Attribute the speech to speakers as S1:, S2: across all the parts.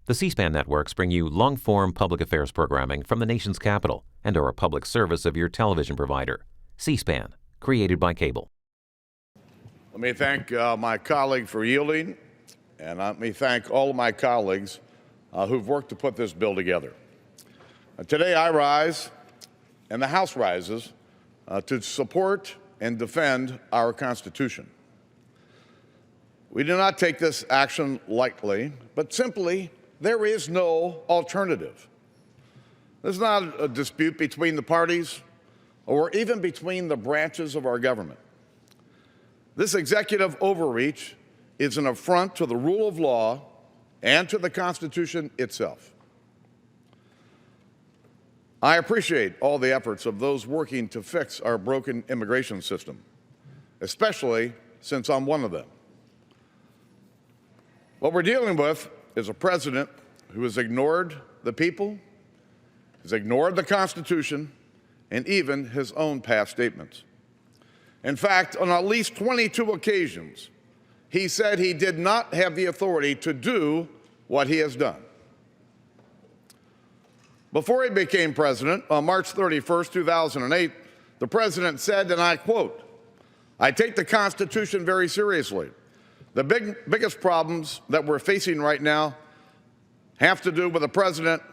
S1: The C-SPAN networks bring you long-form public affairs programming from the nation's capital and are a public service of your television provider. C-SPAN, created by cable.
S2: Let me thank my colleague for yielding, and let me thank all of my colleagues who've worked to put this bill together. Today I rise, and the House rises, to support and defend our Constitution. We do not take this action lightly, but simply there is no alternative. This is not a dispute between the parties or even between the branches of our government. This executive overreach is an affront to the rule of law and to the Constitution itself. I appreciate all the efforts of those working to fix our broken immigration system, especially since I'm one of them. What we're dealing with is a president who has ignored the people, has ignored the Constitution, and even his own past statements. In fact, on at least 22 occasions, he said he did not have the authority to do what he has done. Before he became president, on March 31st, 2008, the president said, and I quote, "I take the Constitution very seriously. The biggest problems that we're facing right now have to do with the president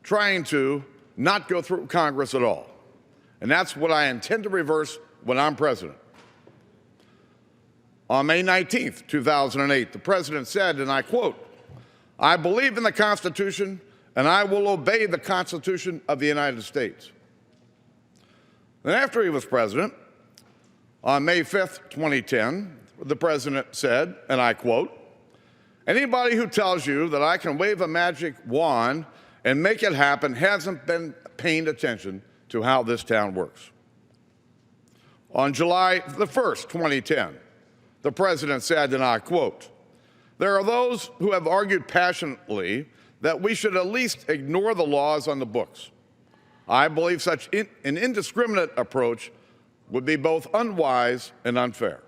S2: trying to not go through Congress at all. And that's what I intend to reverse when I'm president." On May 19th, 2008, the president said, and I quote, "I believe in the Constitution and I will obey the Constitution of the United States." Then after he was president, on May 5th, 2010, the president said, and I quote, "Anybody who tells you that I can wave a magic wand and make it happen hasn't been paying attention to how this town works." On July the 1st, 2010, the president said, and I quote, "There are those who have argued passionately that we should at least ignore the laws on the books. I believe such an indiscriminate approach would be both unwise and unfair."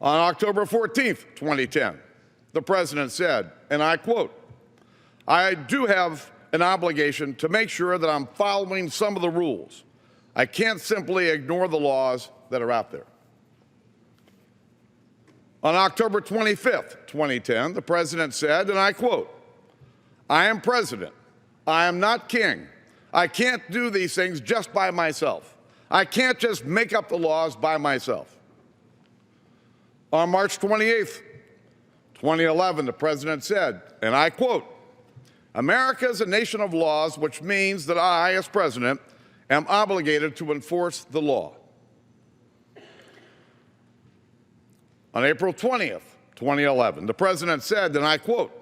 S2: On October 14th, 2010, the president said, and I quote, "I do have an obligation to make sure that I'm following some of the rules. I can't simply ignore the laws that are out there." On October 25th, 2010, the president said, and I quote, "I am president. I am not king. I can't do these things just by myself. I can't just make up the laws by myself." On March 28th, 2011, the president said, and I quote, "America is a nation of laws, which means that I, as president, am obligated to enforce the law." On April 20th, 2011, the president said, and I quote,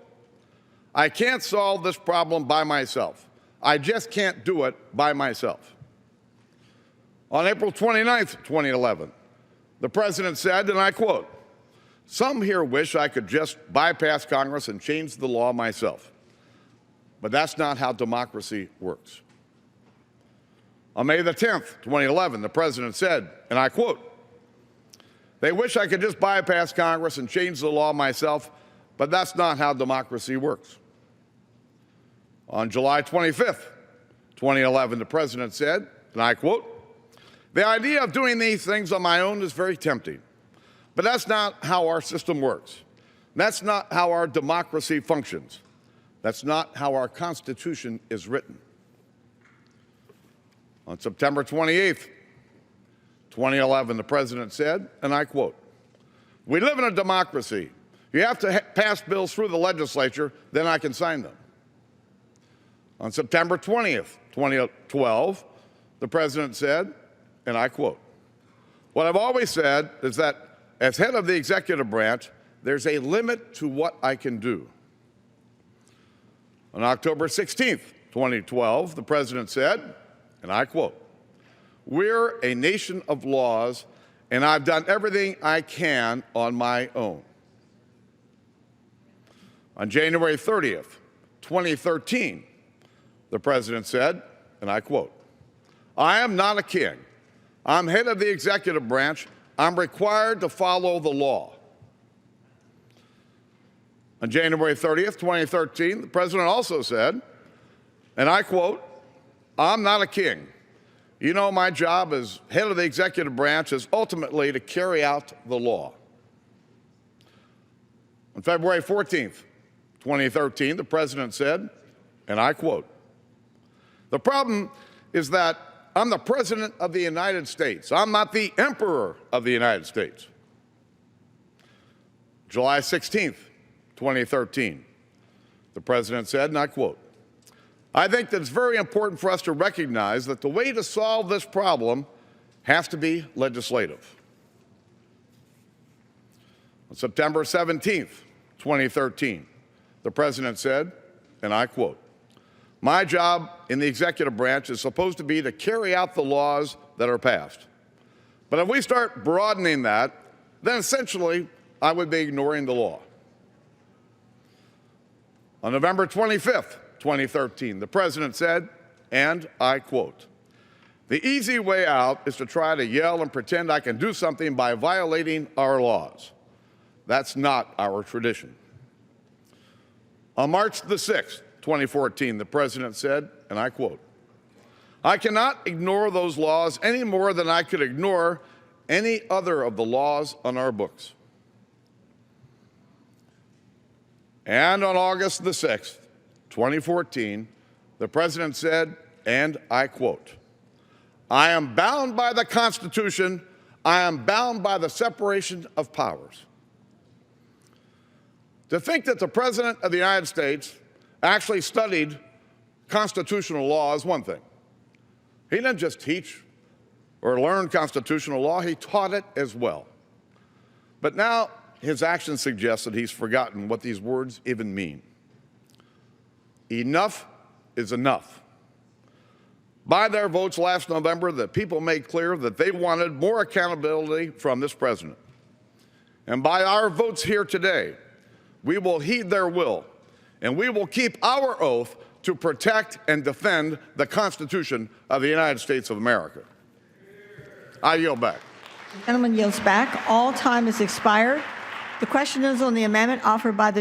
S2: "I can't solve this problem by myself. I just can't do it by myself." On April 29th, 2011, the president said, and I quote, "Some here wish I could just bypass Congress and change the law myself. But that's not how democracy works." On May the 10th, 2011, the president said, and I quote, "They wish I could just bypass Congress and change the law myself, but that's not how democracy works." On July 25th, 2011, the president said, and I quote, "The idea of doing these things on my own is very tempting, but that's not how our system works. That's not how our democracy functions. That's not how our Constitution is written." On September 28th, 2011, the president said, and I quote, "We live in a democracy. You have to pass bills through the legislature, then I can sign them." On September 20th, 2012, the president said, and I quote, "What I've always said is that as head of the executive branch, there's a limit to what I can do." On October 16th, 2012, the president said, and I quote, "We're a nation of laws, and I've done everything I can on my own." On January 30th, 2013, the president said, and I quote, "I am not a king. I'm head of the executive branch. I'm required to follow the law." On January 30th, 2013, the president also said, and I quote, "I'm not a king. You know, my job as head of the executive branch is ultimately to carry out the law." On February 14th, 2013, the president said, and I quote, "The problem is that I'm the president of the United States. I'm not the emperor of the United States." July 16th, 2013, the president said, and I quote, "I think that it's very important for us to recognize that the way to solve this problem has to be legislative." On September 17th, 2013, the president said, and I quote, "My job in the executive branch is supposed to be to carry out the laws that are passed. But if we start broadening that, then essentially I would be ignoring the law." On November 25th, 2013, the president said, and I quote, "The easy way out is to try to yell and pretend I can do something by violating our laws. That's not our tradition." On March the 6th, 2014, the president said, and I quote, "I cannot ignore those laws any more than I could ignore any other of the laws on our books." And on August the 6th, 2014, the president said, and I quote, "I am bound by the Constitution. I am bound by the separation of powers." To think that the President of the United States actually studied constitutional law is one thing. He didn't just teach or learn constitutional law, he taught it as well. But now his actions suggest that he's forgotten what these words even mean. Enough is enough. By their votes last November, the people made clear that they wanted more accountability from this president. And by our votes here today, we will heed their will, and we will keep our oath to protect and defend the Constitution of the United States of America. I yield back.
S3: The gentleman yields back. All time has expired. The question is on the amendment offered by the